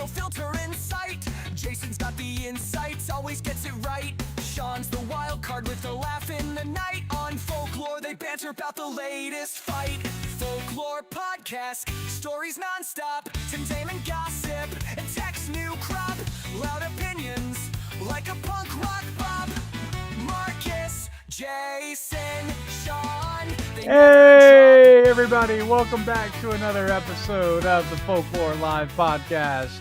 no filter in sight. Jason's got the insights, always gets it right. Sean's the wild card with a laugh in the night. On FolkLOOR, they banter about the latest fight. FolkLOOR podcast, stories non-stop, entertainment, gossip, and tech's new crop. Loud opinions, like a punk rock bob. Marcus, Jason, Sean. Hey everybody, welcome back to another episode of the FolkLOOR Live Podcast.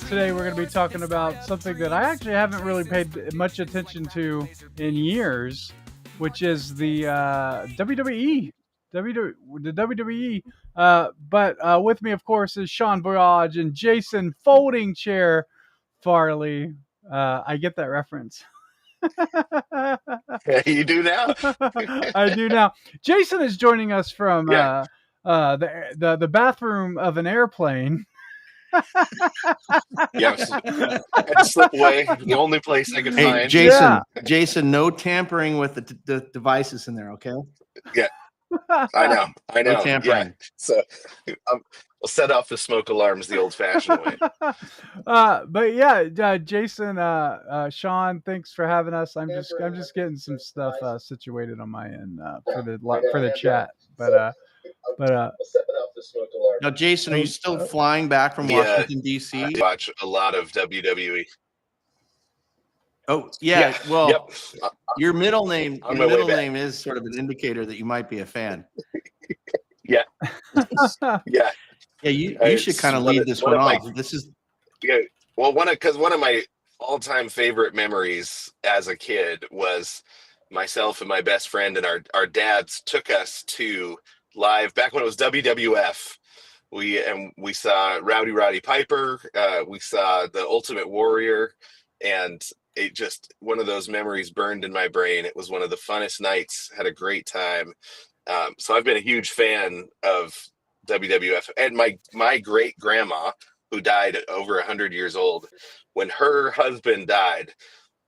Today we're going to be talking about something that I actually haven't really paid much attention to in years, which is the WWE. The WWE. But with me, of course, is Sean Voyage and Jason Folding Chair Farley. I get that reference. You do now. I do now. Jason is joining us from the bathroom of an airplane. Yes, I had to slip away. The only place I could find. Jason, no tampering with the devices in there, okay? Yeah, I know. No tampering. Yeah. So we'll set off the smoke alarms the old-fashioned way. But yeah, Jason, Sean, thanks for having us. I'm just getting some stuff situated on my end for the chat. But now, Jason, are you still flying back from Washington D.C.? I watch a lot of WWE. Oh yeah. Well, yep. Your middle name is sort of an indicator that you might be a fan. Yeah. Yeah. Yeah, you should kind of lead this one off. Well, one of my all-time favorite memories as a kid was myself and my best friend and our dads took us to live back when it was WWF. We saw Roddy Piper, we saw the Ultimate Warrior, and it just, one of those memories burned in my brain. It was one of the funnest nights. Had a great time. So I've been a huge fan of WWF, and my great grandma, who died at over 100 years old, when her husband died,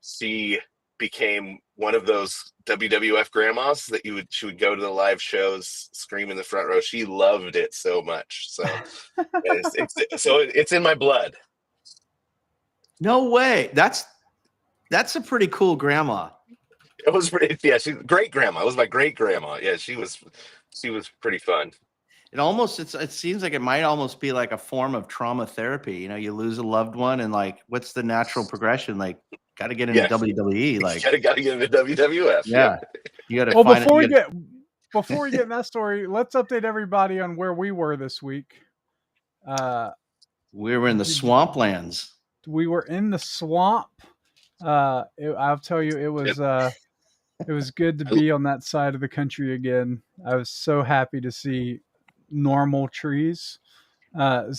she became one of those WWF grandmas that she would go to the live shows, scream in the front row. She loved it so much. So it's in my blood. No way. That's a pretty cool grandma. It was pretty. Yeah, she's great grandma. It was my great grandma. Yeah, she was pretty fun. It seems like it might almost be like a form of trauma therapy. You know, you lose a loved one, and like, what's the natural progression? Like, got to get into WWE. Like, got to get into WWF. Yeah, you got to. Well, before we get in that story, let's update everybody on where we were this week. We were in the swamplands. We were in the swamp. I'll tell you, it was good to be on that side of the country again. I was so happy to see normal trees. But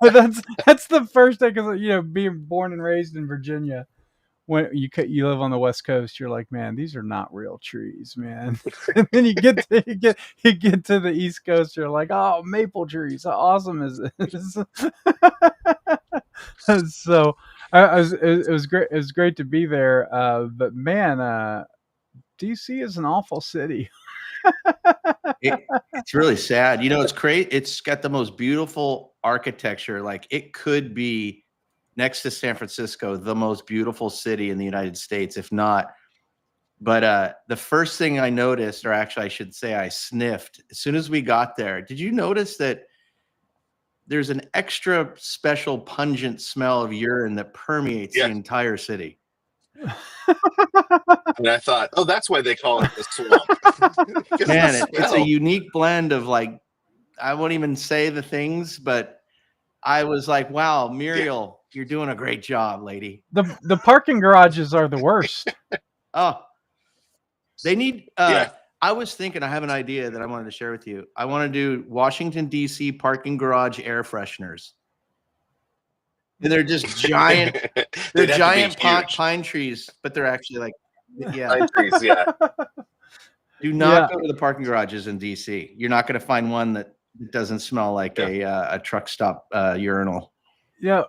that's the first thing, because being born and raised in Virginia, when you live on the West Coast, you're like, man, these are not real trees, man. And then you get to the East Coast, you're like, oh, maple trees, how awesome is this? So it was great. It was great to be there. But man, DC is an awful city. It's really sad. It's great. It's got the most beautiful architecture. Like, it could be next to San Francisco, the most beautiful city in the United States, if not. But the first thing I noticed, or actually I should say I sniffed, as soon as we got there, did you notice that there's an extra special pungent smell of urine that permeates the entire city? And I thought, oh, that's why they call it the swamp. Man, it's a unique blend of, like, I won't even say the things, but I was like, wow, Muriel, you're doing a great job, lady. The parking garages are the worst. Oh, they need, I was thinking, I have an idea that I wanted to share with you. I want to do Washington, D.C. parking garage air fresheners. And they're just giant, pine trees, but they're actually like, pine trees, yeah. Do not go to the parking garages in DC. You're not going to find one that doesn't smell like a truck stop urinal. Yeah.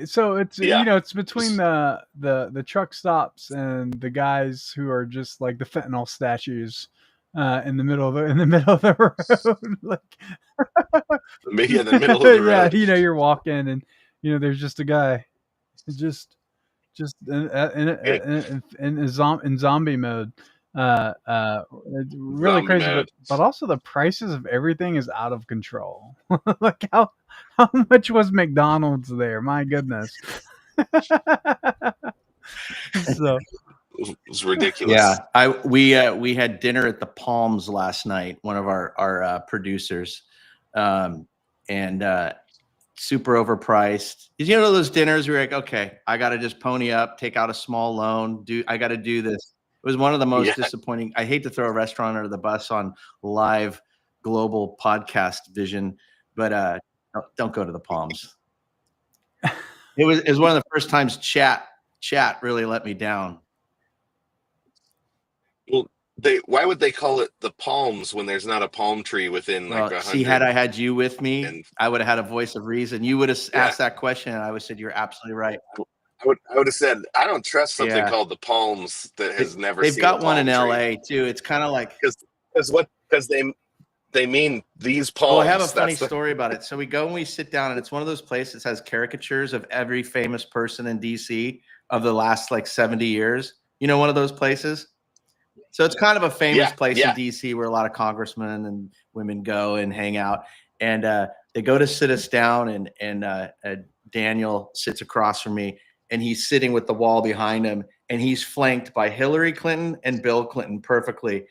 So it's it's between the truck stops and the guys who are just like the fentanyl statues. in the middle of the road. Like, Maybe in the middle of the yeah, road. you're walking and there's just a guy, just in zombie mode. It's really Zombie crazy, mode. but also the prices of everything is out of control. Like how much was McDonald's there? My goodness. So It was ridiculous. Yeah, we had dinner at the Palms last night. One of our producers, and super overpriced. You know those dinners where you're like, okay, I got to just pony up, take out a small loan. I got to do this. It was one of the most disappointing. I hate to throw a restaurant under the bus on live global podcast vision, but don't go to the Palms. It was one of the first times chat really let me down. Well, why would they call it the Palms when there's not a palm tree within like 100? See, had I had you with me, I would have had a voice of reason. You would have asked that question, and I would have said, "You're absolutely right." I would have said, "I don't trust something called the Palms that has never." They've seen got one in tree. LA too. It's kind of like because they mean these palms. Oh, I have a funny story about it. So we go and we sit down, and it's one of those places that has caricatures of every famous person in DC of the last like 70 years. You know, one of those places. So it's kind of a famous place in DC where a lot of congressmen and women go and hang out. And they go to sit us down, and Daniel sits across from me, and he's sitting with the wall behind him, and he's flanked by Hillary Clinton and Bill Clinton perfectly.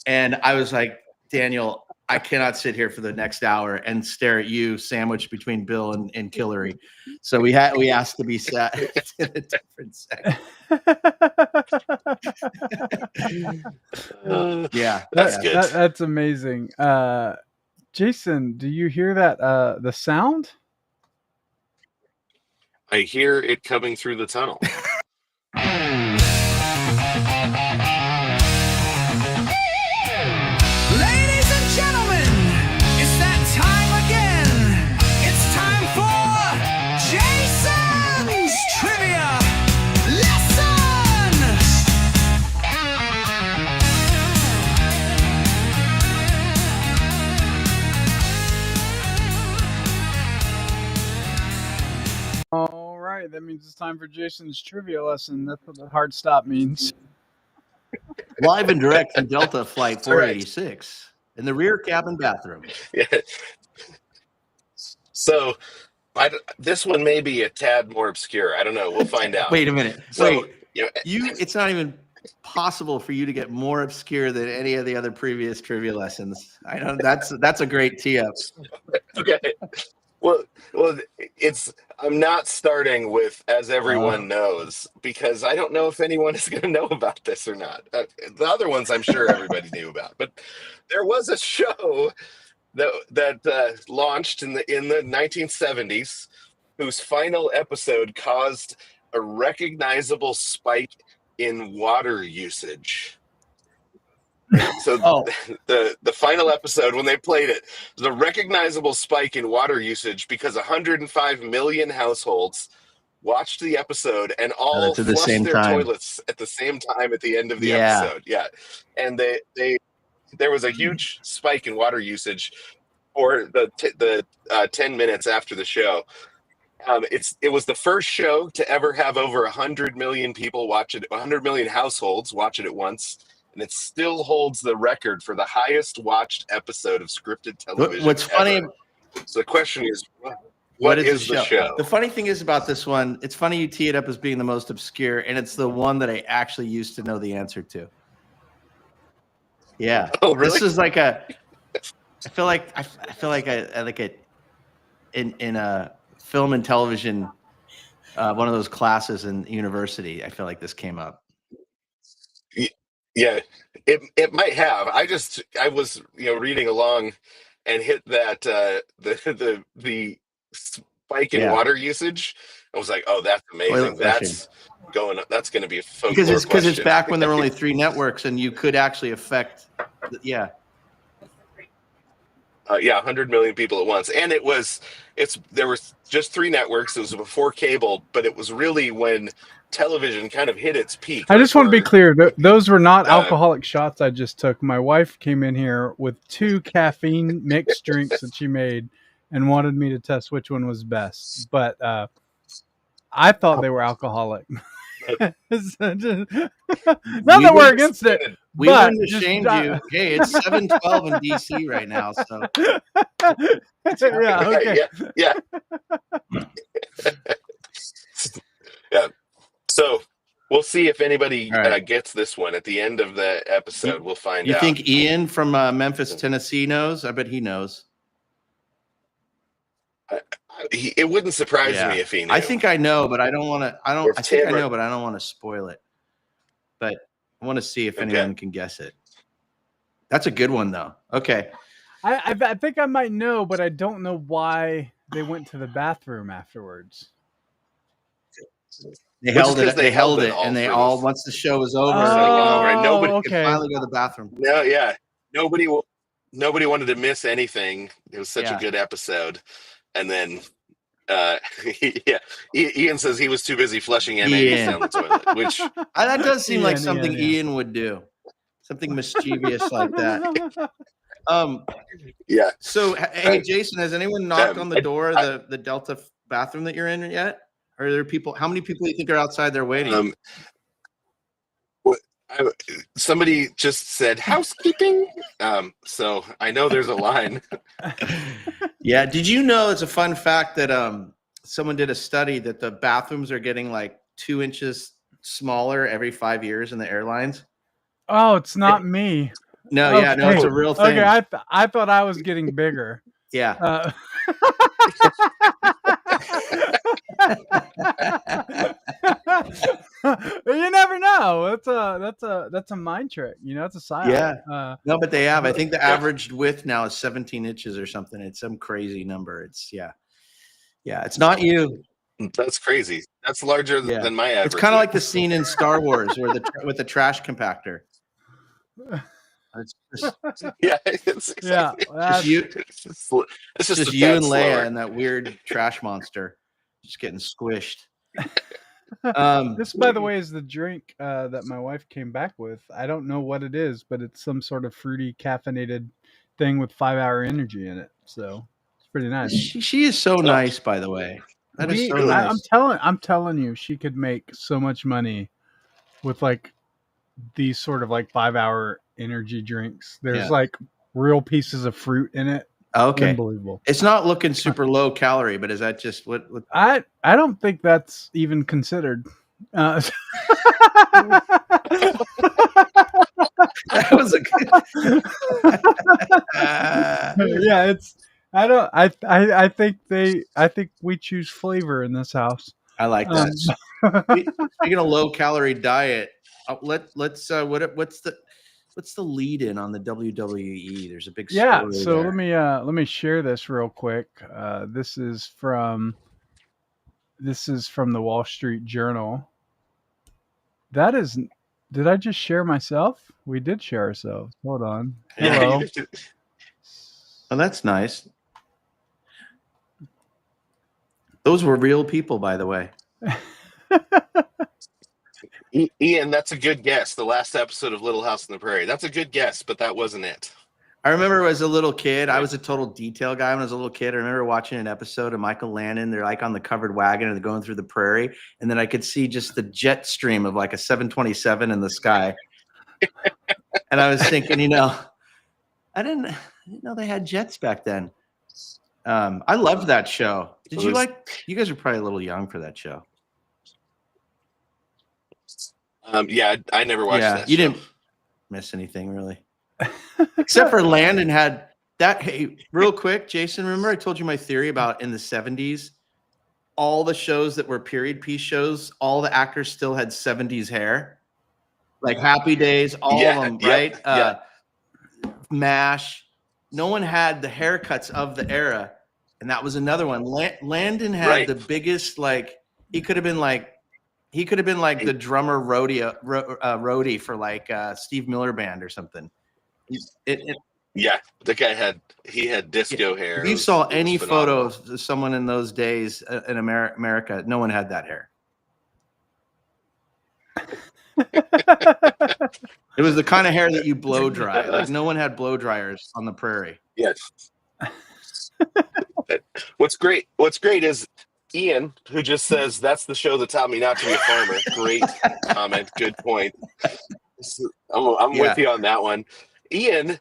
And I was like, Daniel, I cannot sit here for the next hour and stare at you sandwiched between Bill and Hillary. So we asked to be sat in a different section. Yeah, that's good. That's amazing. Jason, do you hear that? The sound? I hear it coming through the tunnel. Ladies and gentlemen, it's that time again. It's time for Jason's Trivia Lesson. All right, that means it's time for Jason's Trivia Lesson. That's what the hard stop means. Live and direct from Delta Flight 486 in the rear cabin bathroom. Yeah. So this one may be a tad more obscure. I don't know. We'll find out. Wait a minute. So, it's not even possible for you to get more obscure than any of the other previous trivia lessons. I know that's a great tee up. Okay. Well, I'm not starting with "as everyone knows" because I don't know if anyone is going to know about this or not. The other ones I'm sure everybody knew about, but there was a show that launched in the 1970s whose final episode caused a recognizable spike in water usage. So the final episode, when they played it, was a recognizable spike in water usage because 105 million households watched the episode and all flushed their toilets at the same time at the end of the episode. Yeah, and there was a huge spike in water usage for the 10 minutes after the show. It was the first show to ever have over 100 million people watch it, 100 million households watch it at once. And it still holds the record for the highest watched episode of scripted television. What's funny? So the question is, what is the show? The funny thing is about this one, it's funny you tee it up as being the most obscure, and it's the one that I actually used to know the answer to. Yeah. Oh, really? This is like I feel like in a film and television, one of those classes in university. I feel like this came up. Yeah, it might have. I was reading along and hit that the spike in water usage. I was like, oh, that's amazing. That's going to be a folklore because it's back when there were only 3 networks and you could actually affect. Yeah. 100 million people at once, and there was just 3 networks. It was before cable, but it was really when television kind of hit its peak. I just want to be clear. Those were not Uh, alcoholic shots I just took. My wife came in here with 2 caffeine mixed drinks that she made and wanted me to test which one was best. But I thought they were alcoholic. Not that we're against it. We but wouldn't have shamed you. Hey, it's 7:12 in DC right now. So yeah, okay. Yeah. Yeah. So we'll see if anybody right. gets this one at the end of the episode. We'll find out. You think Ian from Memphis, Tennessee knows? I bet he knows. It wouldn't surprise me if he knew. I think I know, but I don't want to. I think I know, but I don't want to spoil it. But I want to see if anyone can guess it. That's a good one, though. Okay. I think I might know, but I don't know why they went to the bathroom afterwards. They held it. They held it, and they all once the show was over, nobody could finally go to the bathroom. No, yeah, nobody wanted to miss anything. It was such a good episode, and then Ian says he was too busy flushing M&Ms down the toilet, which that does seem like something Ian would do, something mischievous like that. Yeah. So, hey, Jason, has anyone knocked on the door of the Delta bathroom that you're in yet? Or are there people? How many people do you think are outside there waiting? Somebody just said housekeeping. So I know there's a line. Yeah. Did you know, it's a fun fact that someone did a study that the bathrooms are getting like 2 inches smaller every 5 years in the airlines? Oh, it's not me. No, yeah, no, it's a real thing. Okay, I thought I was getting bigger. Yeah. You never know. That's a mind trick. You know, it's a side. Yeah. No, but they have. I think the averaged width now is 17 inches or something. It's some crazy number. It's yeah. It's not you. That's crazy. That's larger than my average. It's kind of like the scene in Star Wars where with the trash compactor. It's just you and Leia and that weird trash monster just getting squished. This, by the way, is the drink that my wife came back with. I don't know what it is, but it's some sort of fruity caffeinated thing with 5-hour energy in it. So it's pretty nice. She is so nice, by the way. That is so nice. I'm telling you, she could make so much money with like these sort of like 5-hour energy drinks. There's like real pieces of fruit in it. Okay. Unbelievable. It's not looking super low calorie, but is that just what I don't think that's even considered. That was a good yeah, it's I think we choose flavor in this house. I like that. Speaking of low calorie diet, what's the lead in on the WWE? There's a big story so there. let me share this real quick. This is from the Wall Street Journal. Did I just share myself? We did share ourselves. Hold on. Hello. Oh, that's nice. Those were real people, by the way. Ian, that's a good guess. The last episode of Little House on the Prairie. That's a good guess, but that wasn't it. I remember as a little kid, I was a total detail guy when I was a little kid. I remember watching an episode of Michael Landon. They're like on the covered wagon and they're going through the prairie. And then I could see just the jet stream of like a 727 in the sky. And I was thinking, I didn't know they had jets back then. I loved that show. Did you you guys are probably a little young for that show. I never watched that. You didn't miss anything really. Except for Landon had that. Hey, real quick, Jason, remember I told you my theory about in the 70s, all the shows that were period piece shows, all the actors still had 70s hair, like Happy Days, all of them, right? MASH. No one had the haircuts of the era, and that was another one. Landon had the biggest, he could have been like the drummer roadie for like Steve Miller Band or something. The guy had disco hair. If you saw any photos of someone in those days in America, no one had that hair. It was the kind of hair that you blow dry. Like no one had blow dryers on the prairie. Yes. What's great is Ian, who just says that's the show that taught me not to be a farmer. Great comment. Good point. I'm Yeah. with you on that one. Ian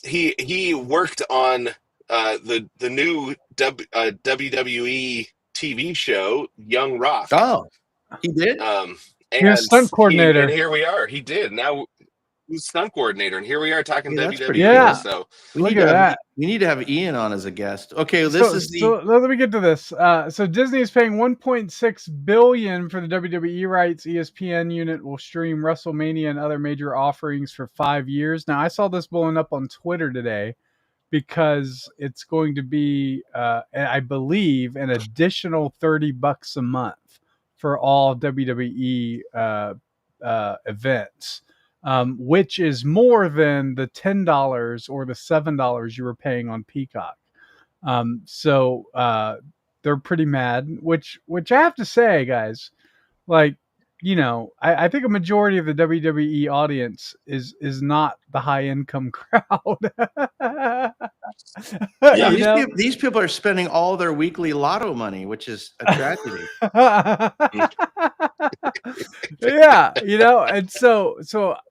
he worked on the new WWE TV show Young Rock. Oh, he did. And He was stunt coordinator. and here we are. He did. Now he's stunt coordinator, and here we are talking Hey, that's WWE. pretty cool. So We Look need at to have, that. we need to have Ian on as a guest. Okay, So let me get to this. So Disney is paying $1.6 billion for the WWE rights. ESPN unit will stream WrestleMania and other major offerings for 5 years. Now I saw this blowing up on Twitter today because it's going to be, I believe, an additional $30 a month for all WWE events. Which is more than the $10 or the $7 you were paying on Peacock. So they're pretty mad, which I have to say, guys, like, you know, I think a majority of the WWE audience is not the high income crowd. Yeah, You know? these people are spending all their weekly lotto money, which is a tragedy. Yeah, you know, and so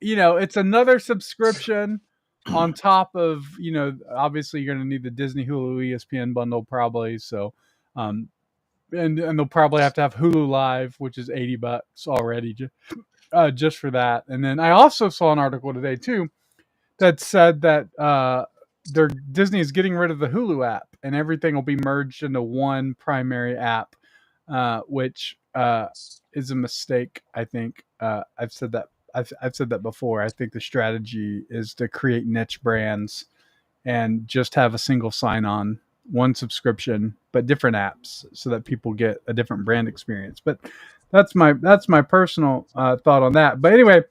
you know, it's another subscription on top of, you know, obviously you're going to need the Disney Hulu ESPN bundle probably. So and they'll probably have to have Hulu Live, which is $80 already just for that. And then I also saw an article today too that said that Disney is getting rid of the Hulu app and everything will be merged into one primary app, which is a mistake. I think I've said that. I've said that before. I think the strategy is to create niche brands and just have a single sign-on, one subscription, but different apps, so that people get a different brand experience. But that's my personal thought on that. But anyway,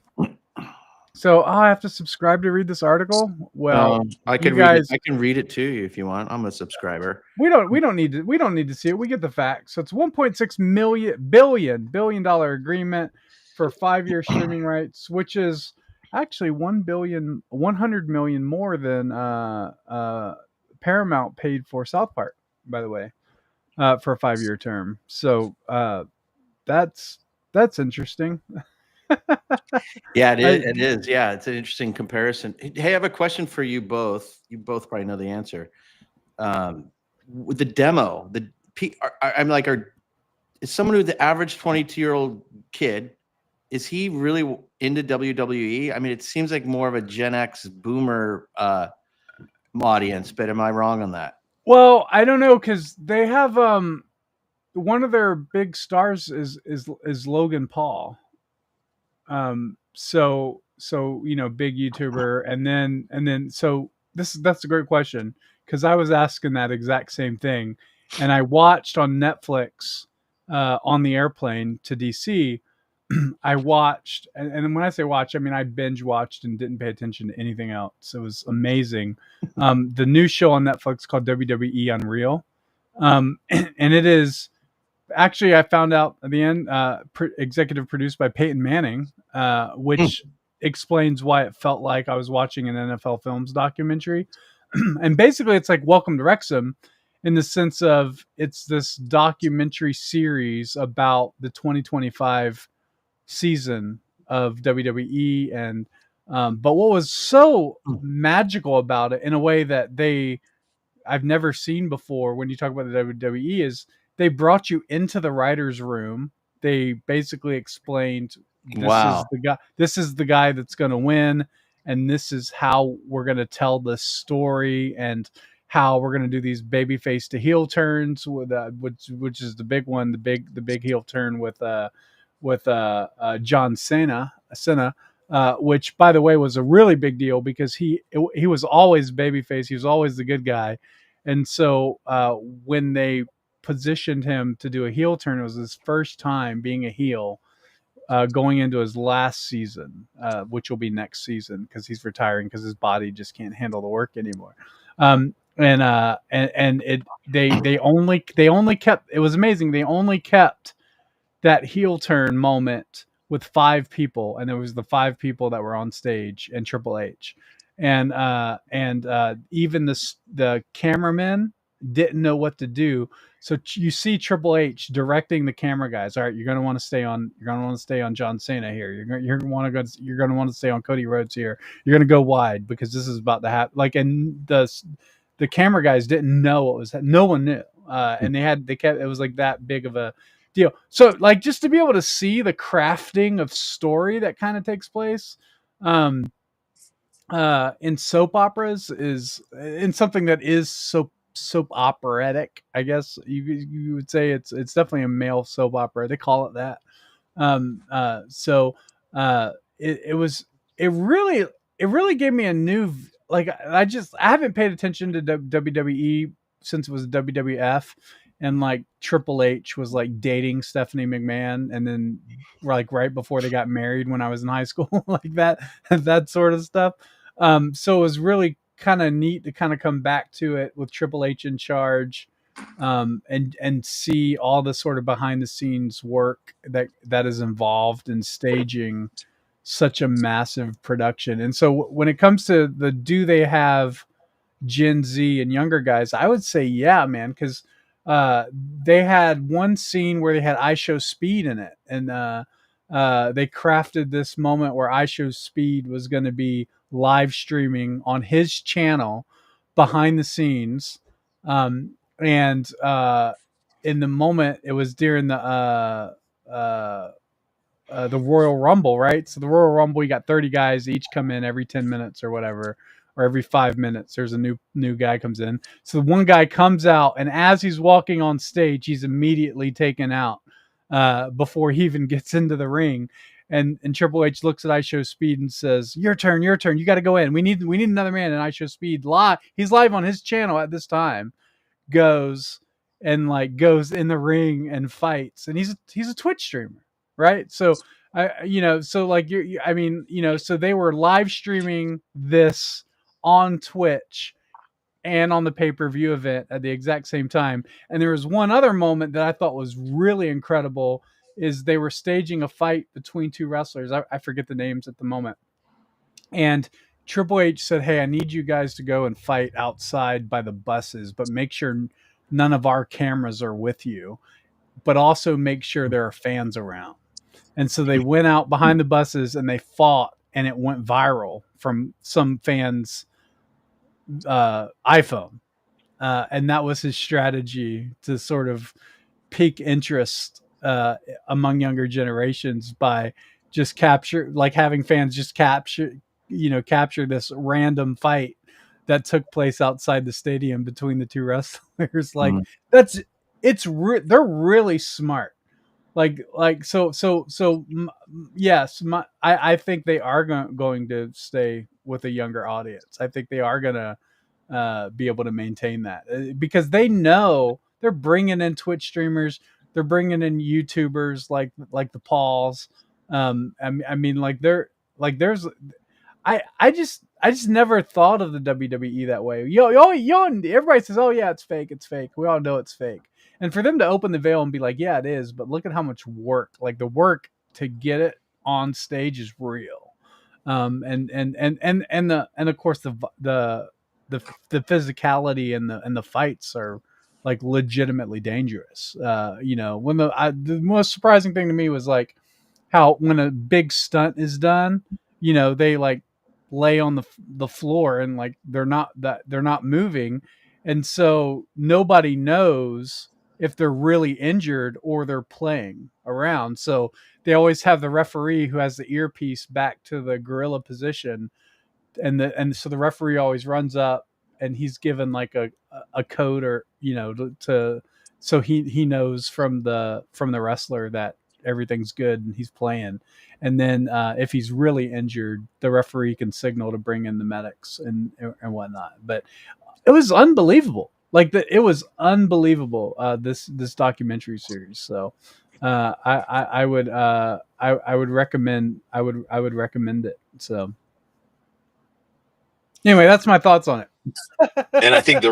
so I have to subscribe to read this article. Well, I can read it. I can read it to you if you want. I'm a subscriber. we don't need to see it. We get the facts. So it's $1.6 billion agreement for 5-year streaming rights, which is actually $100 million more than Paramount paid for South Park, by the way, for a 5-year term. So that's interesting. Yeah, it is. Yeah, it's an interesting comparison. Hey, I have a question for you both. You both probably know the answer. With the demo, I'm like, is someone who's the average 22-year-old kid, is he really into WWE? I mean, it seems like more of a Gen X boomer audience, but am I wrong on that? Well, I don't know, because they have one of their big stars is Logan Paul. So you know, big YouTuber, and then so that's a great question, because I was asking that exact same thing, and I watched on Netflix on the airplane to DC. I watched, and when I say watch, I mean I binge watched and didn't pay attention to anything else. It was amazing. The new show on Netflix called WWE Unreal, and it is actually, I found out at the end, executive produced by Peyton Manning, which explains why it felt like I was watching an NFL Films documentary. And basically, it's like Welcome to Wrexham, in the sense of it's this documentary series about the 2025 season of WWE. And but what was so magical about it, in a way that I've never seen before when you talk about the WWE, is they brought you into the writer's room. They basically explained, this is the guy that's going to win, and this is how we're going to tell this story, and how we're going to do these babyface to heel turns, with which is the big one, the big heel turn with John Cena, which, by the way, was a really big deal, because he was always babyface. He was always the good guy. And so when they positioned him to do a heel turn, it was his first time being a heel, going into his last season, which will be next season, because he's retiring, because his body just can't handle the work anymore. They only kept, it was amazing, they only kept that heel turn moment with 5 people, and there was the 5 people that were on stage and Triple H, and even the cameramen didn't know what to do. So you see Triple H directing the camera guys. All right, you're going to want to stay on. You're going to want to stay on John Cena here. You're going to want to go. You're going to want to stay on Cody Rhodes here. You're going to go wide because this is about to happen. Like, and the camera guys didn't know what was. No one knew, and they kept. It was like that big of a deal. So like just to be able to see the crafting of story that kind of takes place. In soap operas is in something that is soap operatic, I guess you would say. It's definitely a male soap opera. They call it that. So it really gave me a new, like, I haven't paid attention to WWE since it was WWF, and like Triple H was like dating Stephanie McMahon, and then like right before they got married when I was in high school, like that sort of stuff. So it was really kind of neat to kind of come back to it with Triple H in charge, and see all the sort of behind the scenes work that is involved in staging such a massive production. And so when it comes to do they have Gen Z and younger guys, I would say yeah, man, because they had one scene where they had I Show Speed in it, and they crafted this moment where I Show Speed was going to be live streaming on his channel behind the scenes, and in the moment it was during the Royal Rumble, right? So the Royal Rumble, you got 30 guys, each come in every 10 minutes or whatever, or every 5 minutes. There's a new guy comes in. So the one guy comes out, and as he's walking on stage, he's immediately taken out before he even gets into the ring. And Triple H looks at I Show Speed and says, "Your turn, your turn. You got to go in. We need another man." And I Show Speed live. He's live on his channel at this time. Goes in the ring and fights, and he's a Twitch streamer, right? So so like so they were live streaming this on Twitch and on the pay-per-view event at the exact same time. And there was one other moment that I thought was really incredible, is they were staging a fight between 2 wrestlers. I forget the names at the moment. And Triple H said, "Hey, I need you guys to go and fight outside by the buses, but make sure none of our cameras are with you, but also make sure there are fans around." And so they went out behind the buses and they fought, and it went viral from some fans' iPhone. And that was his strategy to sort of pique interest among younger generations by just having fans just capture this random fight that took place outside the stadium between the 2 wrestlers. Like they're really smart. Yes, I think they are going to stay with a younger audience. I think they are going to be able to maintain that, because they know they're bringing in Twitch streamers, they're bringing in YouTubers like the Pauls. I mean, like there's I just never thought of the WWE that way. Everybody says, "Oh yeah, it's fake, it's fake." We all know it's fake. And for them to open the veil and be like, "Yeah, it is," but look at how much work, like the work to get it on stage is real. And of course the physicality and the fights are like legitimately dangerous. When the most surprising thing to me was like how when a big stunt is done, they like lay on the floor and like they're not moving, and so nobody knows if they're really injured or they're playing around. So they always have the referee who has the earpiece back to the gorilla position, and so the referee always runs up and he's given like a code, or so he knows from the wrestler that everything's good and he's playing. And then if he's really injured, the referee can signal to bring in the medics and whatnot. But it was unbelievable. It was unbelievable. This documentary series. So I would recommend it. So anyway, that's my thoughts on it. And I think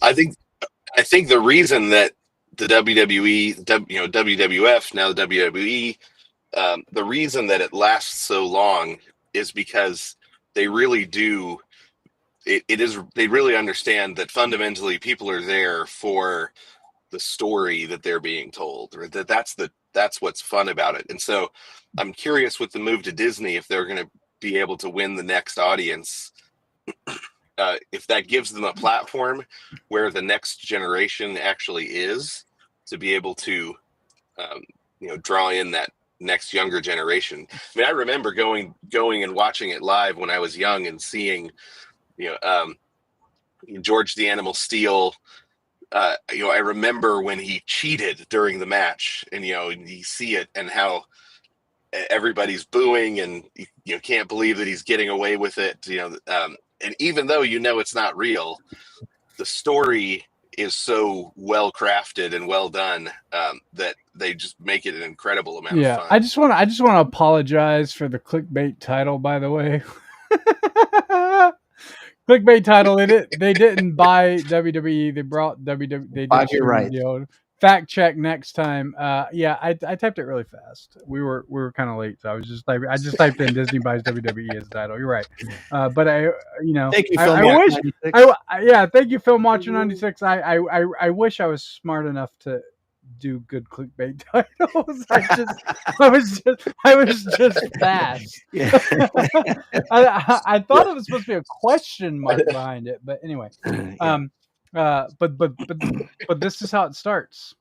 I think the reason that the WWE, WWF, now the WWE, the reason that it lasts so long is because they really do. They really understand that fundamentally people are there for the story that they're being told, or that's what's fun about it. And so I'm curious with the move to Disney if they're going to be able to win the next audience, if that gives them a platform where the next generation actually is, to be able to draw in that next younger generation. I mean, I remember going and watching it live when I was young and seeing George the Animal Steele. I remember when he cheated during the match, and you see it and how everybody's booing, and you can't believe that he's getting away with it. And even though it's not real, the story is so well crafted and well done that they just make it an incredible amount of fun. I just want to apologize for the clickbait title, by the way. Clickbait title. They didn't buy WWE. They brought WWE. They did. You're right. Fact check next time. I typed it really fast. We were kind of late, so I just typed in Disney buys WWE as the title. You're right. But thank you, thank you, Film Watcher 96. I wish I was smart enough to do good clickbait titles. I was just fast. Yeah. I thought it was supposed to be a question mark behind it, but anyway. But this is how it starts.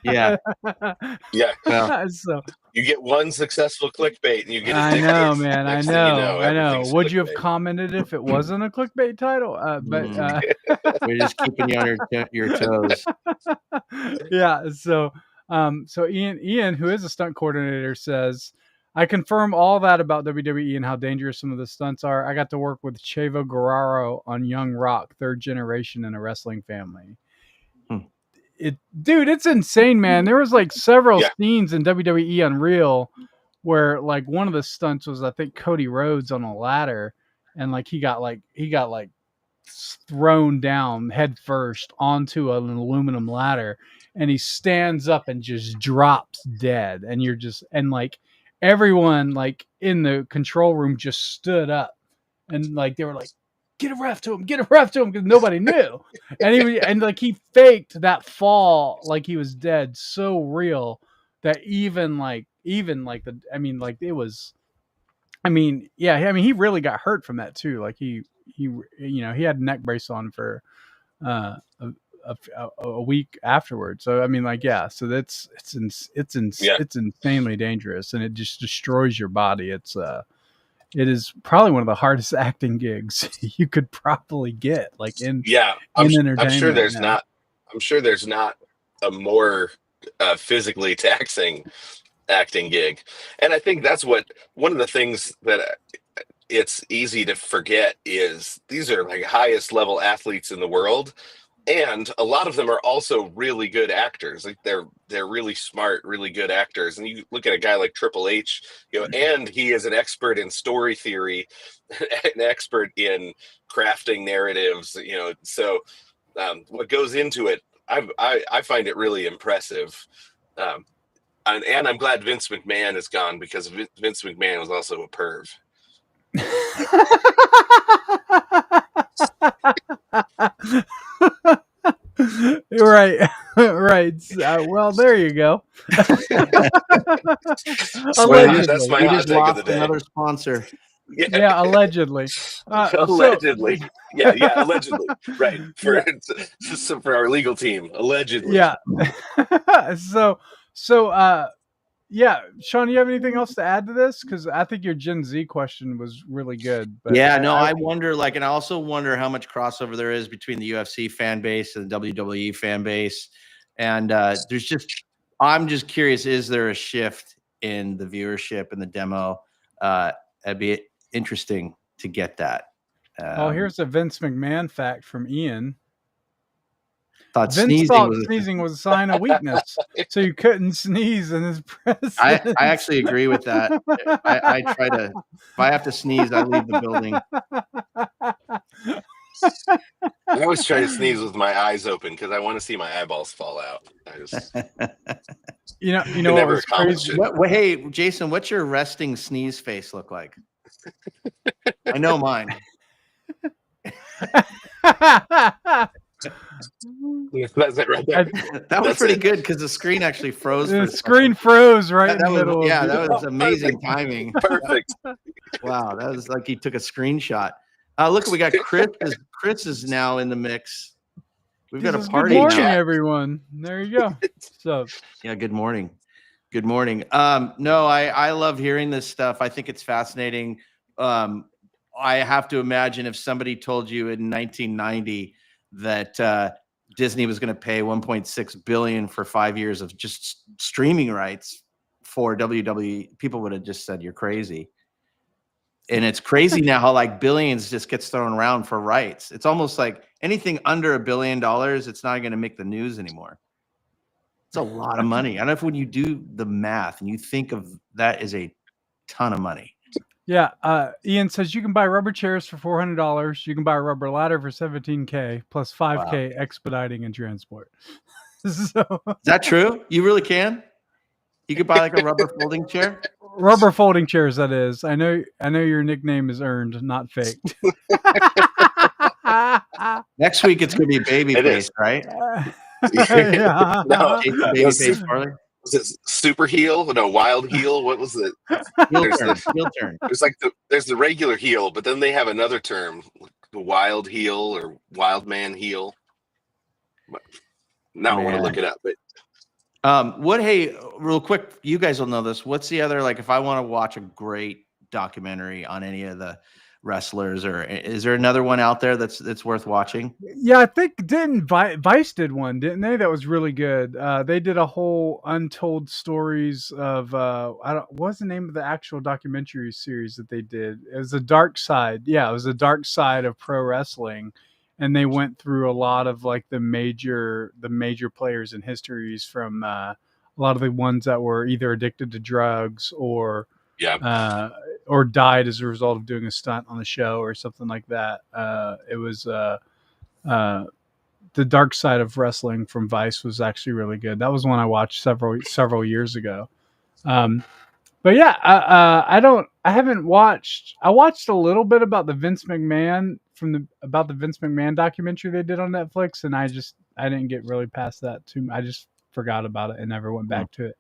Yeah. Well, so you get one successful clickbait and you get I know, man. Next I know. Would you have clickbait. commented if it wasn't a clickbait title? We're just keeping you on your toes. Yeah. So Ian, who is a stunt coordinator, says, I confirm all that about WWE and how dangerous some of the stunts are. I got to work with Chavo Guerrero on Young Rock, third generation in a wrestling family. Dude, it's insane, man. There was like several scenes in WWE Unreal where like one of the stunts was, I think, Cody Rhodes on a ladder, and like he got thrown down head first onto an aluminum ladder, and he stands up and just drops dead, and like everyone like in the control room just stood up, and like they were like, get a ref to him, because nobody knew. And he faked that fall like he was dead so real that he really got hurt from that too. Like he had a neck brace on for a week afterwards. So so it's insanely dangerous, and it just destroys your body. It is probably one of the hardest acting gigs you could probably get, like in entertainment. I'm sure there's not a more physically taxing acting gig, and I think that's one of the things that it's easy to forget is these are like highest level athletes in the world. And a lot of them are also really good actors. Like they're really smart, really good actors. And you look at a guy like Triple H, and he is an expert in story theory, an expert in crafting narratives. So what goes into it, I find it really impressive. And I'm glad Vince McMahon is gone, because Vince McMahon was also a perv. Right. Well, there you go. That's my hot take of the day. Another sponsor. Yeah, allegedly. Allegedly. Allegedly. Right. For our legal team, allegedly. Yeah. Sean, you have anything else to add to this? Because I think your Gen Z question was really good. But I wonder, and I also wonder how much crossover there is between the UFC fan base and the WWE fan base. And I'm just curious, is there a shift in the viewership and the demo? It'd be interesting to get that. Here's a Vince McMahon fact from Ian. Vince thought sneezing was a sign of weakness, so you couldn't sneeze in his presence. I actually agree with that. I try to, if I have to sneeze, I leave the building. I always try to sneeze with my eyes open because I want to see my eyeballs fall out. You know Could what never was accomplish crazy? it. Hey, Jason, what's your resting sneeze face look like? I know mine. That's it right there. That was That's pretty it. good because the screen actually froze. For The a second. screen froze right in That the was, middle. yeah, of that it. was amazing timing. Perfect. Wow, that was like he took a screenshot. Look, we got Chris. Chris is now in the mix. We've got a party Good morning, now. everyone. There you go. So Yeah, good morning. Good morning. No, I love hearing this stuff. I think it's fascinating. I have to imagine if somebody told you in 1990 that Disney was going to pay 1.6 billion for 5 years of just streaming rights for WWE, people would have just said you're crazy. And it's crazy now how like billions just gets thrown around for rights. It's almost like anything under $1 billion, it's not going to make the news anymore. It's a lot of money. I don't know if when you do the math and you think of that as a ton of money. yeah, Ian says you can buy rubber chairs for $400. You can buy a rubber ladder for $17K plus $5K expediting and transport. So Is that true? You really can? You could buy like a rubber folding chair? rubber folding chairs, that is. I know your nickname is earned, not faked. Next week it's gonna be Babyface, right? Yeah. No, Babyface Farley. was it Super Heel? No, Wild Heel. What was it? There's Heel turn. there's the regular heel, but then they have another term, the Wild Heel or Wild Man Heel. Now I want to look it up, but Hey, real quick, you guys will know this. What's the other, like, if I want to watch a great documentary on any of the wrestlers, or is there another one out there that's worth watching? Yeah, I think Vice did one, didn't they? That was really good. They did a whole untold stories of what's the name of the actual documentary series that they did? It was the Dark Side. Yeah, it was the Dark Side of pro wrestling, and they went through a lot of like the major players and histories from a lot of the ones that were either addicted to drugs or died as a result of doing a stunt on the show or something like that. It was the Dark Side of Wrestling from Vice was actually really good. That was one I watched several years ago. But yeah, I haven't watched. I watched a little bit about the Vince McMahon documentary they did on Netflix, and I didn't get really past that too. I just forgot about it and never went back to it.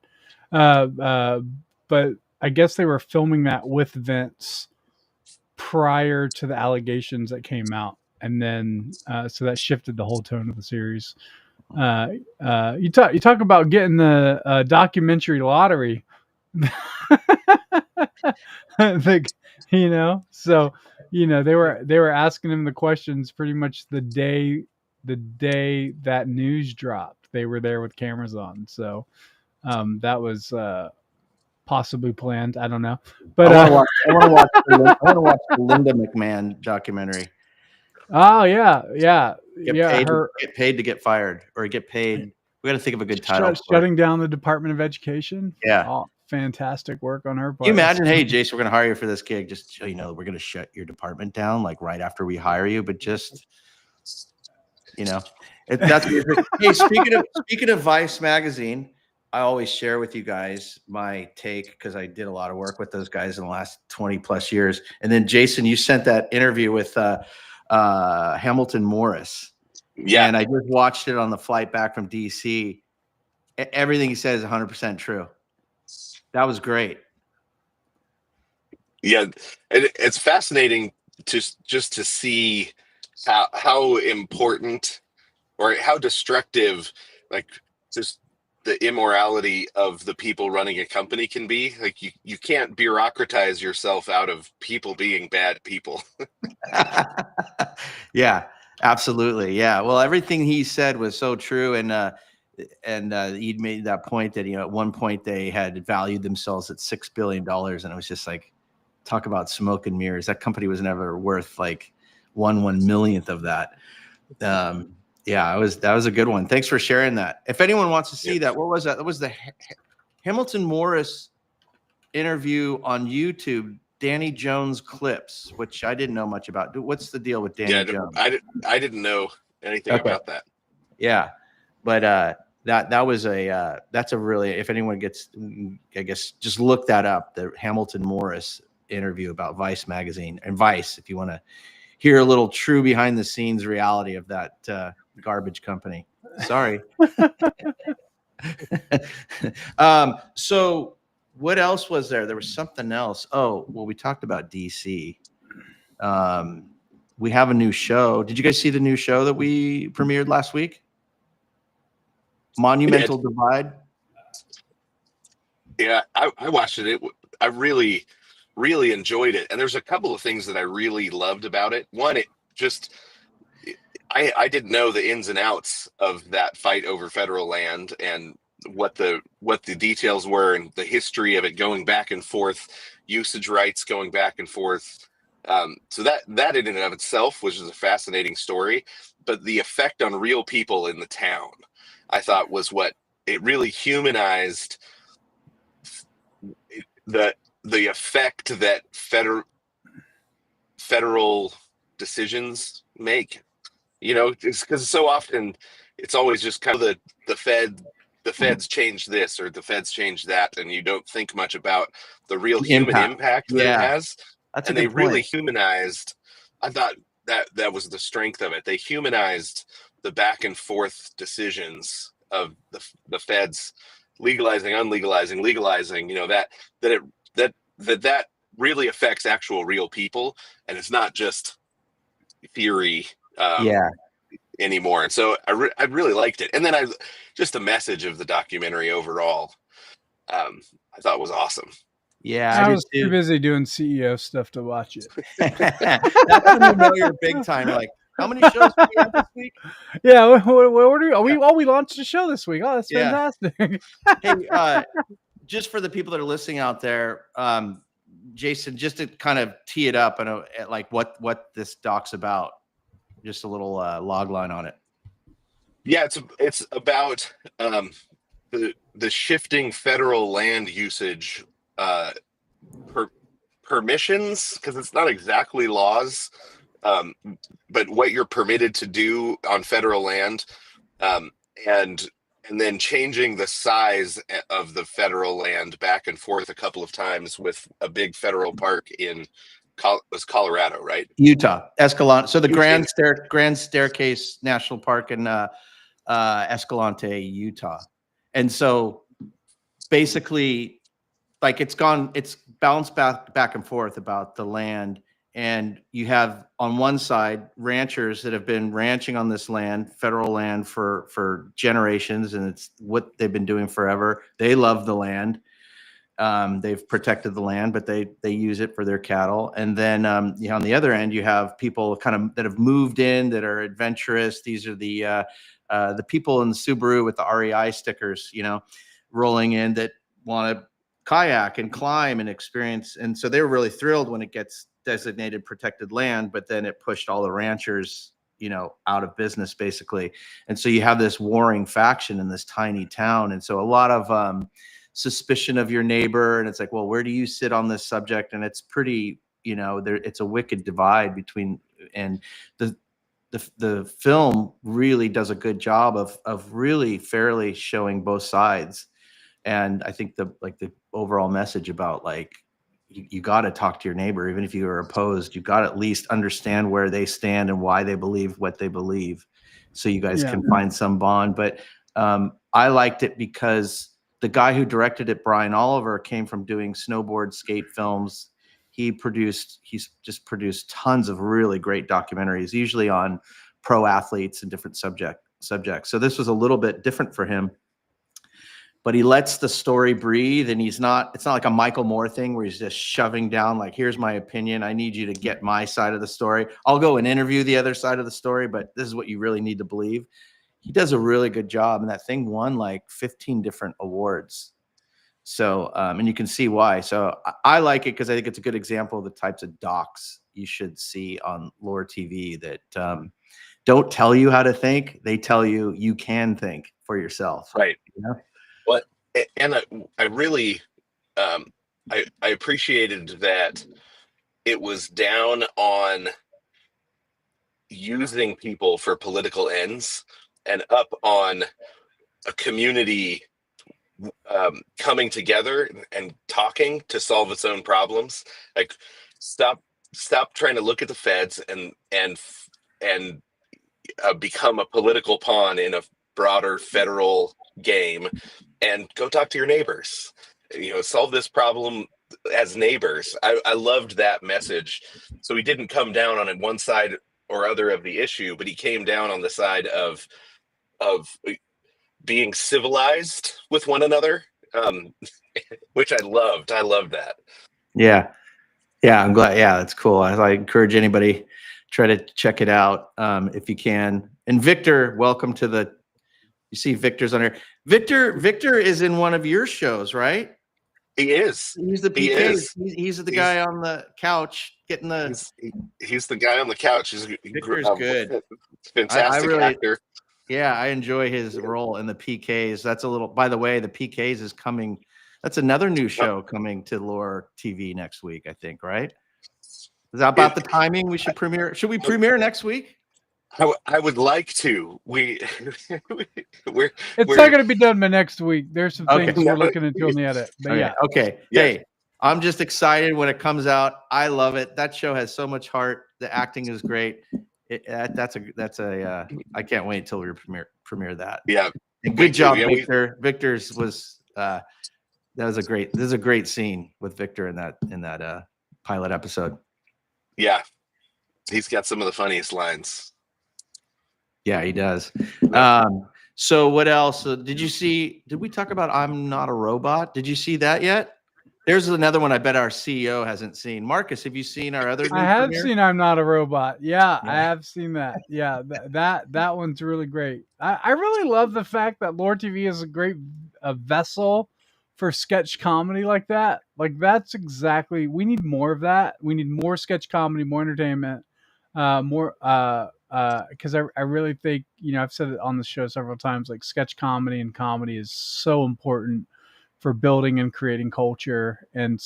But I guess they were filming that with Vince prior to the allegations that came out, and then so that shifted the whole tone of the series. You talk about getting the documentary lottery. So they were asking him the questions pretty much the day that news dropped. They were there with cameras on, so that was possibly planned. I don't know, but I want to watch the Linda McMahon documentary. Oh yeah. Get paid to get fired, or get paid. We got to think of a good title. Shutting down the Department of Education. Yeah. Oh, fantastic work on her part. Can you imagine? Hey, Jason, we're going to hire you for this gig. Just so you know, we're going to shut your department down like right after we hire you. But just that's hey. Speaking of Vice magazine, I always share with you guys my take because I did a lot of work with those guys in the last 20 plus years. And then Jason, you sent that interview with Hamilton Morris. yeah, and I just watched it on the flight back from DC. Everything he said is 100% true. That was great. Yeah, it's fascinating to see how important or how destructive, like, just the immorality of the people running a company can be. Like, you can't bureaucratize yourself out of people being bad people. Yeah, absolutely. Yeah. Well, everything he said was so true. And he'd made that point that, at one point they had valued themselves at $6 billion. And it was just like, talk about smoke and mirrors. That company was never worth like 1/1,000,000th of that. Yeah, that was a good one. Thanks for sharing that. If anyone wants to see that, what was that? That was the Hamilton Morris interview on YouTube, Danny Jones clips, which I didn't know much about. What's the deal with Danny Jones? I didn't know anything about that. Yeah, but that was that's a really, if anyone gets, I guess just look that up, the Hamilton Morris interview about Vice magazine, and Vice, if you want to hear a little true behind the scenes reality of that garbage company. Sorry. So what else was there? There was something else. Oh, well, we talked about DC. We have a new show. Did you guys see the new show that we premiered last week? Monumental Divide. Yeah, I watched it. I really, really enjoyed it. And there's a couple of things that I really loved about it. One, I didn't know the ins and outs of that fight over federal land and what the details were and the history of it going back and forth, usage rights going back and forth. So that in and of itself was just a fascinating story. But the effect on real people in the town, I thought, was what it really humanized the effect that federal decisions make. You know, because so often it's always just kind of the feds change this or the feds change that, and you don't think much about the real human impact that it has. That's and a good they point. Really humanized. I thought that was the strength of it. They humanized the back and forth decisions of the feds legalizing, unlegalizing, legalizing. You know, that really affects actual real people, and it's not just theory. Anymore. And so I really liked it. And then just the message of the documentary overall, I thought was awesome. Yeah, I was too busy doing CEO stuff to watch it. That's when you know you're big time. Like, how many shows do we have this week? Yeah, we launched a show this week. Oh, that's fantastic. Hey, just for the people that are listening out there, Jason, just to kind of tee it up and like what this doc's about. Just a little log line on it. Yeah, it's about the shifting federal land usage permissions, because it's not exactly laws, but what you're permitted to do on federal land, and then changing the size of the federal land back and forth a couple of times with a big federal park in was Colorado, right? Utah, Escalante. So the Grand Staircase National Park in Escalante, Utah. And so basically, like it's bounced back and forth about the land. And you have on one side ranchers that have been ranching on this land, federal land, for generations, and it's what they've been doing forever. They love the land. They've protected the land, but they use it for their cattle. And then on the other end, you have people kind of that have moved in that are adventurous. These are the people in the Subaru with the REI stickers, rolling in, that want to kayak and climb and experience. And so they were really thrilled when it gets designated protected land, but then it pushed all the ranchers, out of business basically. And so you have this warring faction in this tiny town. And so a lot of suspicion of your neighbor, and it's like, well, where do you sit on this subject? And it's pretty, it's a wicked divide between, and the film really does a good job of really fairly showing both sides. And I think the overall message about you got to talk to your neighbor, even if you are opposed. You got to at least understand where they stand and why they believe what they believe, so you guys can find some bond. But I liked it because the guy who directed it, Brian Oliver, came from doing snowboard skate films. He's just produced tons of really great documentaries, usually on pro athletes and different subjects. So this was a little bit different for him, but he lets the story breathe. And it's not like a Michael Moore thing where he's just shoving down, like, here's my opinion, I need you to get my side of the story. I'll go and interview the other side of the story, but this is what you really need to believe. He does a really good job, and that thing won like 15 different awards. So, and you can see why. So I like it because I think it's a good example of the types of docs you should see on Lore TV that don't tell you how to think. They tell you you can think for yourself. Right. But, and I really, I appreciated that it was down on using people for political ends, and up on a community coming together and talking to solve its own problems. Like stop trying to look at the feds and become a political pawn in a broader federal game, and go talk to your neighbors. Solve this problem as neighbors. I loved that message. So he didn't come down on one side or other of the issue, but he came down on the side of being civilized with one another, which I loved. I loved that. Yeah. I'm glad. Yeah, that's cool. I encourage anybody, try to check it out if you can. And Victor, welcome to the. You see, Victor's on here. Victor is in one of your shows, right? He is. He's the PK. He's the guy on the couch getting the. He's the guy on the couch. Victor's good. Fantastic actor. Yeah, I enjoy his role in the PKs. That's a little. By the way, the PKs is coming. That's another new show coming to FolkLOOR TV next week, I think. Right? Is that about the timing we should premiere? Should we premiere next week? I would like to. It's not going to be done by next week. There's some things we're looking into on the edit. But Okay. Hey, I'm just excited when it comes out. I love it. That show has so much heart. The acting is great. That's a. I can't wait till we premiere that. Yeah. And good job, Victor. Victor's was. That was a great. This is a great scene with Victor in that pilot episode. Yeah, he's got some of the funniest lines. Yeah, he does. So what else? Did you see? Did we talk about I'm Not a Robot? Did you see that yet? There's another one I bet our CEO hasn't seen. Marcus, have you seen our other? I have seen I'm Not a Robot. Yeah, I have seen that. Yeah, that one's really great. I really love the fact that FolkLOOR TV is a great vessel for sketch comedy like that. Like that's exactly, we need more of that. We need more sketch comedy, more entertainment, more because I really think, I've said it on the show several times, like sketch comedy and comedy is so important for building and creating culture and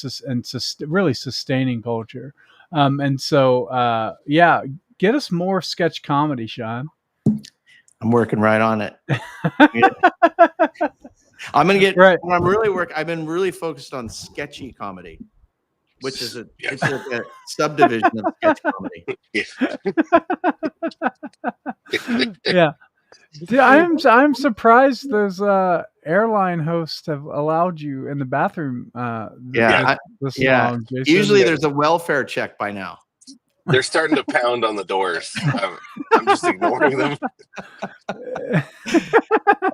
really sustaining culture. And so, get us more sketch comedy, Sean. I'm working right on it. I'm going to get right. I've been really focused on sketchy comedy, which is a subdivision of sketch comedy. Yeah. Dude, I'm surprised those airline hosts have allowed you in the bathroom. This long, Jason. Usually there's a welfare check by now. They're starting to pound on the doors. I'm just ignoring them.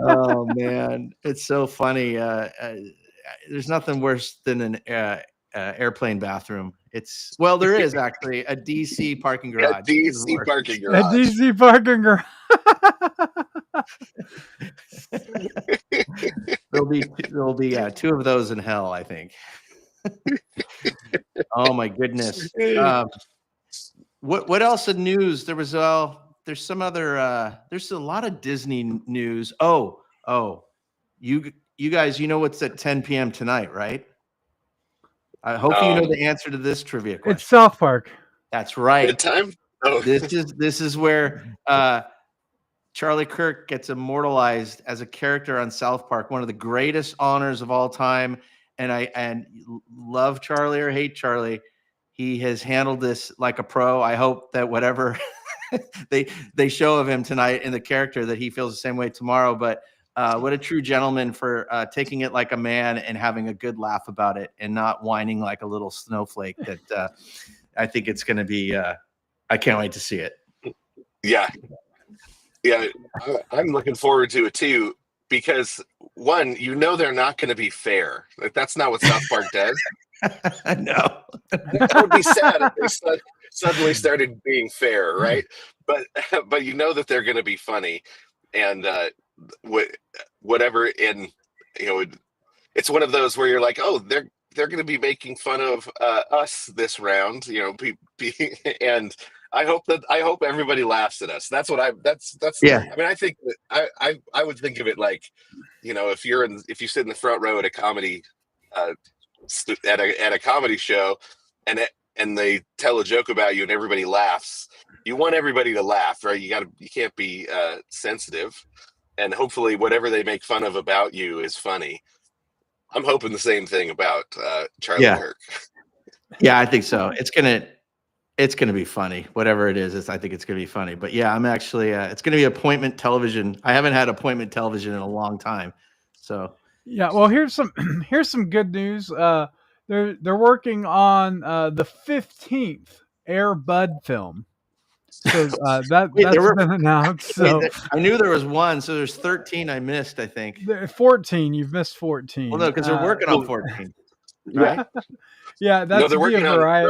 Oh man, it's so funny. There's nothing worse than an airplane bathroom. There is actually a DC parking garage. A DC parking garage. A DC parking garage. There'll be two of those in hell, I think. Oh my goodness. What else in news? There was there's some other there's a lot of Disney news. You guys, what's at 10 p.m. tonight, right? I hope you know the answer to this trivia question. It's South Park. That's right. Good time. Oh. This is where Charlie Kirk gets immortalized as a character on South Park, one of the greatest honors of all time. And I love Charlie or hate Charlie, he has handled this like a pro. I hope that whatever they show of him tonight in the character, that he feels the same way tomorrow. But what a true gentleman for taking it like a man and having a good laugh about it and not whining like a little snowflake. That I think it's going to be. I can't wait to see it. Yeah, I'm looking forward to it too, because one, they're not going to be fair. Like that's not what South Park does. No, that would be sad if they suddenly started being fair, right? But that they're going to be funny, and whatever. And it's one of those where you're like, oh, they're going to be making fun of us this round, and I hope everybody laughs at us. That's what that's yeah. I mean, I think that I would think of it like, if you sit in the front row at a comedy at a comedy show and they tell a joke about you and everybody laughs, you want everybody to laugh, right? You can't be sensitive. and hopefully whatever they make fun of about you is funny. I'm hoping the same thing about Charlie Yeah. Kirk. Yeah, I think so. It's gonna be funny. Whatever it is, I think it's gonna be funny. But yeah, I'm actually it's gonna be appointment television. I haven't had appointment television in a long time. So Yeah, well, here's some good news. They're working on the 15th Air Bud film. So Wait, that's been announced. So I knew there was one, so there's 13 I missed, I think. 14, you've missed 14. Well, no, because they're working on 14, right? Yeah, that's No, they're working on. variety.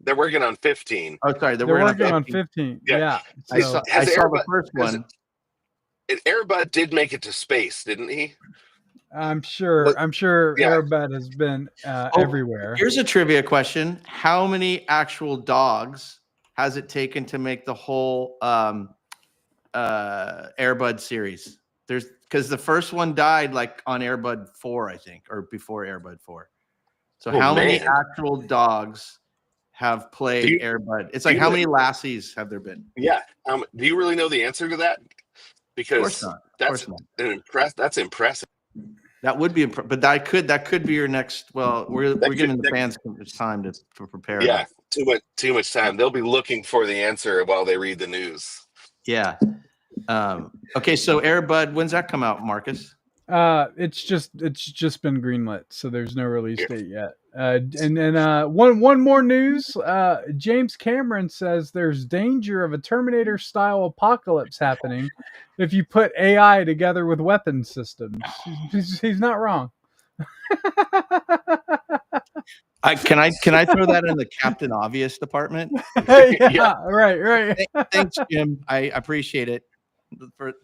They're working on 15. Oh, sorry, They're working on 15. Yeah. Yeah. So, I saw the first one. Air Bud did make it to space, didn't he? I'm sure Yeah. Air Bud has been everywhere. Here's a trivia question: how many actual dogs has it taken to make the whole Air Bud series? Because the first one died like on Air Bud 4, I think, or before Air Bud 4. So how many actual dogs have played Air Bud? It's like how many Lassies have there been? Yeah. Do you really know the answer to that? Because that's impressive. That would be, but that could be your next. Well, we're giving the fans time to prepare. Yeah, too much time. They'll be looking for the answer while they read the news. Yeah. Okay, so Air Bud, when's that come out, Marcus? It's just been greenlit, so there's no release date yet. And then one more news. James Cameron says there's danger of a Terminator style apocalypse happening if you put AI together with weapon systems. He's not wrong. Can I throw that in the Captain Obvious department? Yeah, right. Thanks, Jim. I appreciate it.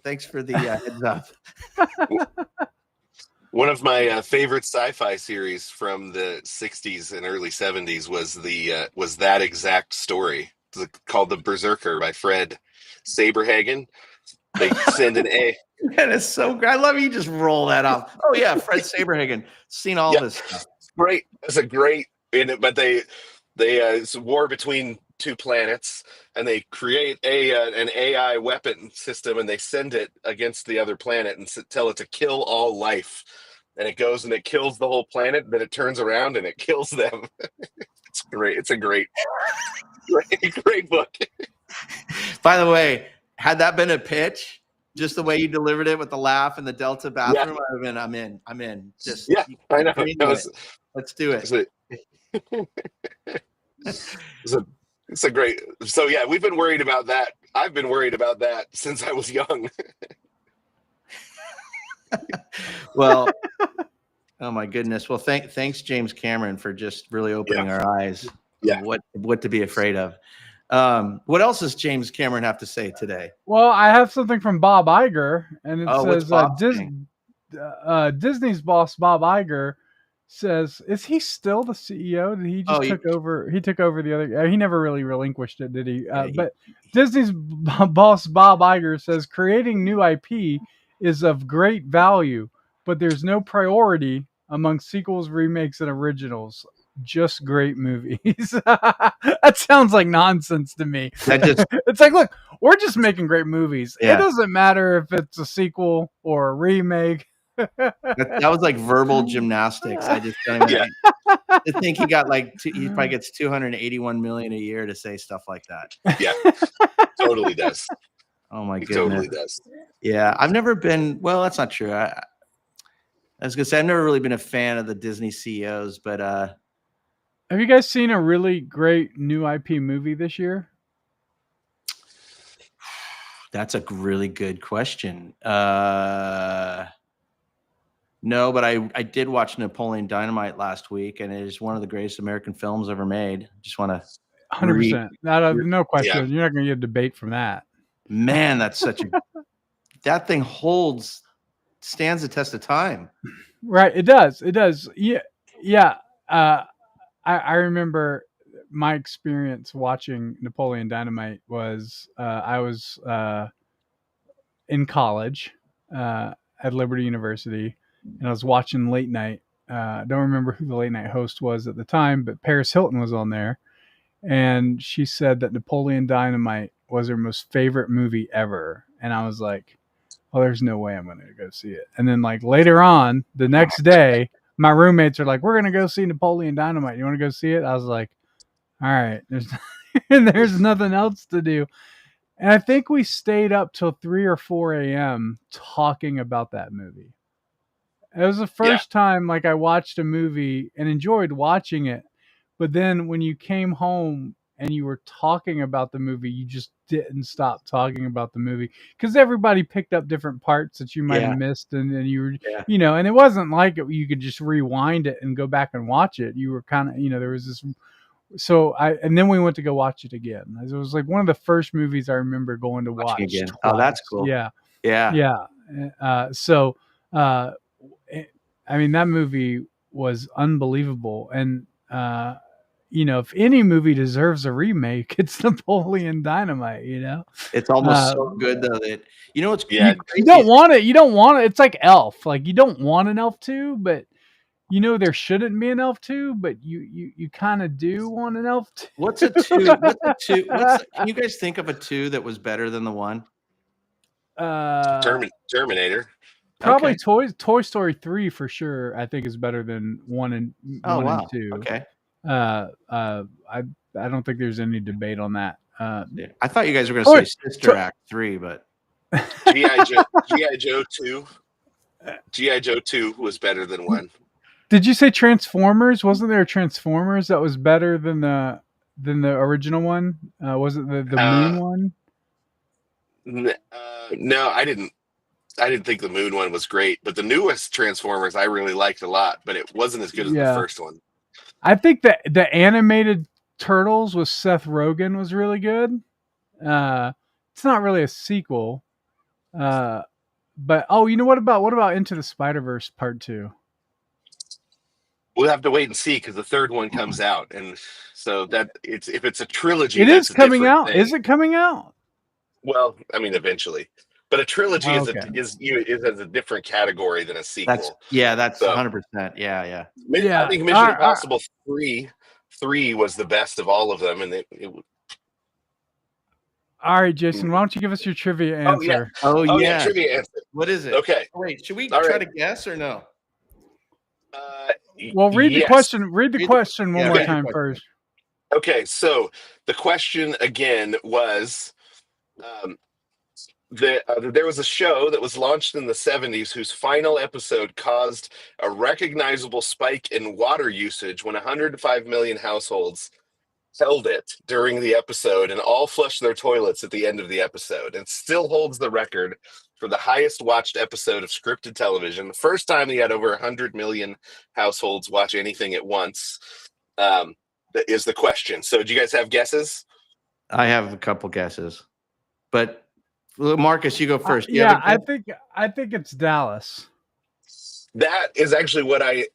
Thanks for the heads up. One of my favorite sci-fi series from the 60s and early 70s was that exact story. It's called The Berserker by Fred Saberhagen. They send an A. That is so great. I love you just roll that off. Oh yeah, Fred Saberhagen. Seen all this stuff. Great. It's a great in it, but it's a war between two planets, and they create an AI weapon system, and they send it against the other planet and tell it to kill all life. And it goes and it kills the whole planet, then it turns around and it kills them. It's great. It's a great book. By the way, had that been a pitch, just the way you delivered it with the laugh and the Delta bathroom, I would have been, I'm in. Just I know. Let's do it. It's a great. So yeah, we've been worried about that. I've been worried about that since I was young. Well, oh my goodness. Well, thanks James Cameron for just really opening our eyes. Yeah. What to be afraid of. What else does James Cameron have to say today? Well, I have something from Bob Iger, and it says Disney's boss Bob Iger says, "Is he still the CEO? Did he just took over? He took over the other. He never really relinquished it, did he? But Disney's boss Bob Iger says creating new IP is of great value, but there's no priority among sequels, remakes, and originals. Just great movies." That sounds like nonsense to me. It's like, look, we're just making great movies. It doesn't matter if it's a sequel or a remake. That was like verbal gymnastics. I just don't even I think he got he probably gets $281 million a year to say stuff like that. Yeah, totally does. Oh my goodness, totally does. Yeah, I've never been. Well, that's not true. I was gonna say I've never really been a fan of the Disney CEOs, but have you guys seen a really great new IP movie this year? That's a really good question. No, but I did watch Napoleon Dynamite last week, and it is one of the greatest American films ever made. Just want to 100%. No question. Yeah. You're not going to get a debate from that. Man, that's such a that thing stands the test of time. Right, it does. It does. Yeah. I remember my experience watching Napoleon Dynamite was I was in college at Liberty University, and I was watching late night. Don't remember who the late night host was at the time, but Paris Hilton was on there, and she said that Napoleon Dynamite was her most favorite movie ever. And I was like, oh, there's no way I'm going to go see it. And then like later on, the next day, my roommates are like, we're going to go see Napoleon Dynamite. You want to go see it? I was like, all right, there's nothing else to do. And I think we stayed up till 3 or 4 a.m. talking about that movie. It was the first time like I watched a movie and enjoyed watching it. But then when you came home and you were talking about the movie, you just didn't stop talking about the movie because everybody picked up different parts that you might have missed. And you were, you know, and it wasn't like you could just rewind it and go back and watch it. You were kind of, you know, there was this. So and then we went to go watch it again. It was like one of the first movies I remember going to watch again. Twice. Oh, that's cool. Yeah. Yeah. I mean, that movie was unbelievable. And, you know, if any movie deserves a remake, it's Napoleon Dynamite, you know? It's almost so good, though, that, you know, it's Yeah. You don't want it. You don't want it. It's like Elf. Like, you don't want an Elf 2, but, you know, there shouldn't be an Elf 2, but you kind of do want an Elf 2. What's a 2? Can you guys think of a 2 that was better than the 1? Terminator. Probably Toy Story 3 for sure. I think is better than 1 and 2. Okay. I don't think there's any debate on that. I thought you guys were going to say Sister Act 3, but G.I. Joe 2. G.I. Joe 2 was better than 1. Did you say Transformers? Wasn't there a Transformers that was better than the original one? Was it the Moon one? No, I didn't think the Moon one was great, but the newest Transformers I really liked a lot, but it wasn't as good as the first one. I think that the animated Turtles with Seth Rogen was really good. It's not really a sequel. But you know what about Into the Spider-Verse Part 2? We'll have to wait and see because the third one comes out, and so that if it's a trilogy, it is coming out. Thing. Is it coming out? Well, I mean, eventually, but a trilogy is a different category than a sequel. That's 100%. Yeah. I think Mission Impossible 3 was the best of all of them, and it All right, Jason, why don't you give us your trivia answer? Oh, yeah. Trivia answer. What is it? Okay. Wait, should we try to guess or no? Well, read the question. Read the question one more time first. Okay, so the question again was, there was a show that was launched in the 70s whose final episode caused a recognizable spike in water usage when 105 million households held it during the episode and all flushed their toilets at the end of the episode. It still holds the record for the highest watched episode of scripted television. The first time they had over 100 million households watch anything at once. That is the question. So do you guys have guesses? I have a couple guesses, but Marcus, you go first. I think it's Dallas. That is actually what I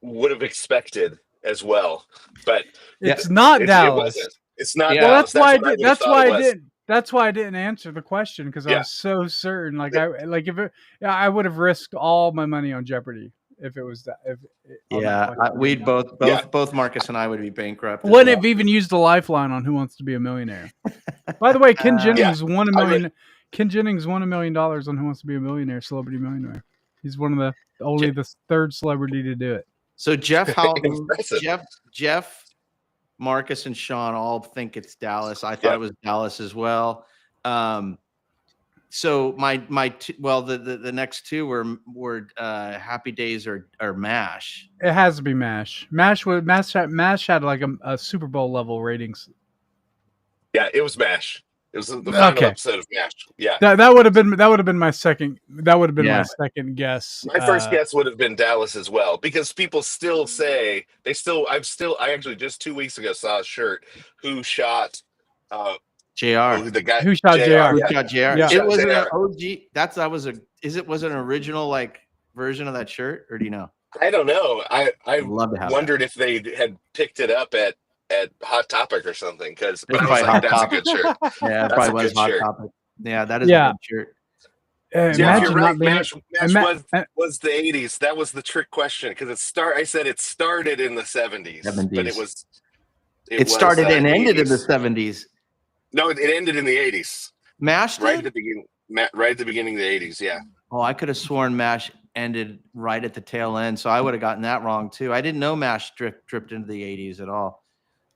would have expected as well, but it's not Dallas. It's not. Well, Dallas. That's why I didn't answer the question because I was so certain. Like I would have risked all my money on Jeopardy if it was that. We'd both Marcus and I would be bankrupt. Wouldn't have even used the lifeline on Who Wants to Be a Millionaire. By the way, Ken Jennings won $1 million. Ken Jennings won $1 million on Who Wants to Be a Millionaire, Celebrity Millionaire. He's one of the third celebrity to do it. So Jeff, Marcus, and Sean all think it's Dallas. I thought it was Dallas as well. So the next two were Happy Days or MASH. It has to be MASH. MASH had like a Super Bowl level ratings. Yeah, it was MASH. It was the final episode of MASH. Yeah, that would have been my second. That would have been my second guess. My first guess would have been Dallas as well, because people still say I actually just 2 weeks ago saw a shirt. Who shot JR? The guy who shot JR? Who shot JR? Yeah. It was an OG. Was an original like version of that shirt, or do you know? I don't know. I love to have wondered if they had picked it up at Hot Topic or something, because that's a good shirt. Yeah, it probably was Hot Topic. Yeah, that is a good shirt. You're right. MASH was the 80s. That was the trick question, because I said it started in the 70s. But it started and ended in the 70s. No, it ended in the 80s. MASH right at the beginning. Right at the beginning of the 80s. Yeah. Oh, I could have sworn MASH ended right at the tail end, so I would have gotten that wrong too. I didn't know MASH dripped into the 80s at all.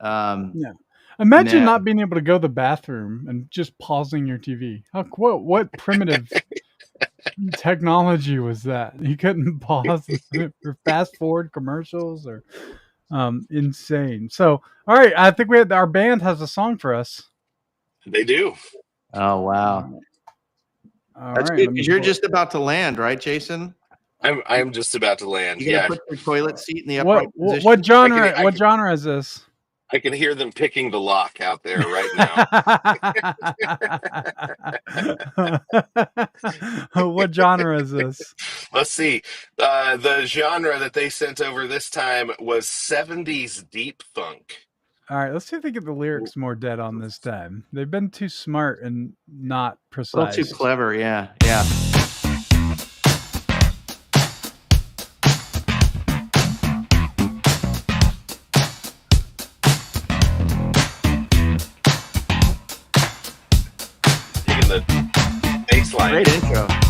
Yeah. Imagine No. not being able to go to the bathroom and just pausing your TV. What primitive technology was that? You couldn't pause or fast forward commercials or insane. So, all right, I think our band has a song for us. They do. Oh wow. All That's right, good let me because you're pull- just about to land, right, Jason? I'm just about to land. You gotta Yeah. put your toilet seat in the upright position. what genre? I can- What genre is this? I can hear them picking the lock out there right now. What genre is this? Let's see. The genre that they sent over this time was 70s deep funk. All right, let's see if they get the lyrics more dead on this time. They've been too smart and not A precise. little too clever, yeah. Taking the bass line.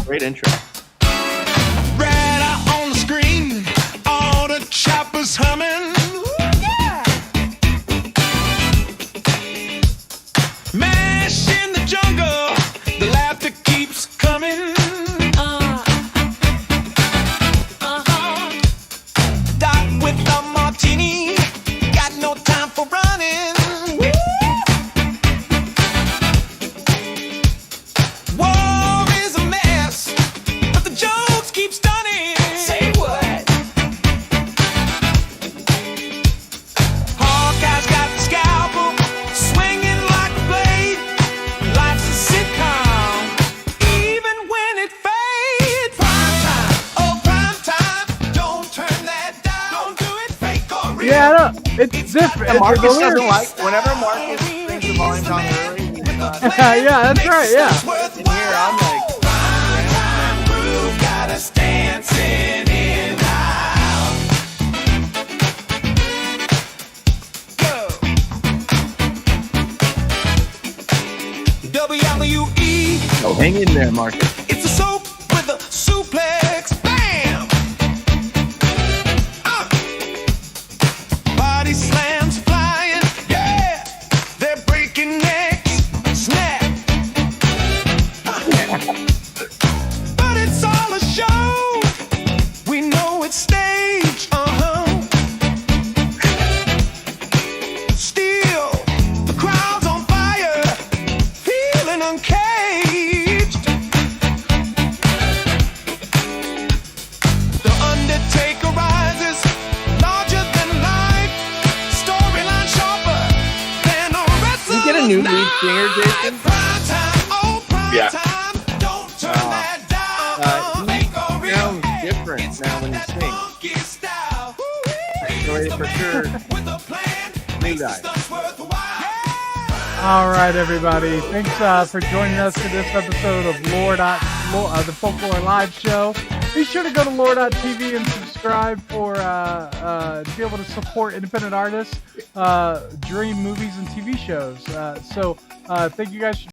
Great intro. Right out on the screen, all the choppers humming. Mash in the jungle, the laughter keeps coming. Doc with a martini, got no time for running. War is a mess, but the jokes keep stunning. Say what? Hawkeye's got the scalpel, swinging like a blade. Life's a sitcom, even when it fades. Prime time, oh prime time, don't turn that down. Don't do it fake or real. Yeah, no, it's different. Marcus The doesn't lyrics- like whenever Marcus brings the volume down early. Yeah, that's right. Yeah. In here, I'm like, Groove got us dancing in the house. WWE, oh, hang in there, Marcus. it's a soap with a suplex. Bam! Body slams flying. Yeah! They're breaking necks. Snap! But it's all a show. We know it's staged. Still, the crowd's on fire, feeling uncaged. The Undertaker rises, larger than life. Storyline sharper than a wrestler's You get a new lead singer, Jason? Prime time, oh prime Yeah. time. Don't turn that down. Make or He real. sounds different now when he sings. Funky style. Joey, for sure, With a plan, new makes the guy. stunts worthwhile. All right, everybody. Thanks for joining us for this episode of the FolkLOOR Live Show. Be sure to go to lore.tv and subscribe for to be able to support independent artists, dream movies and TV shows. So thank you guys for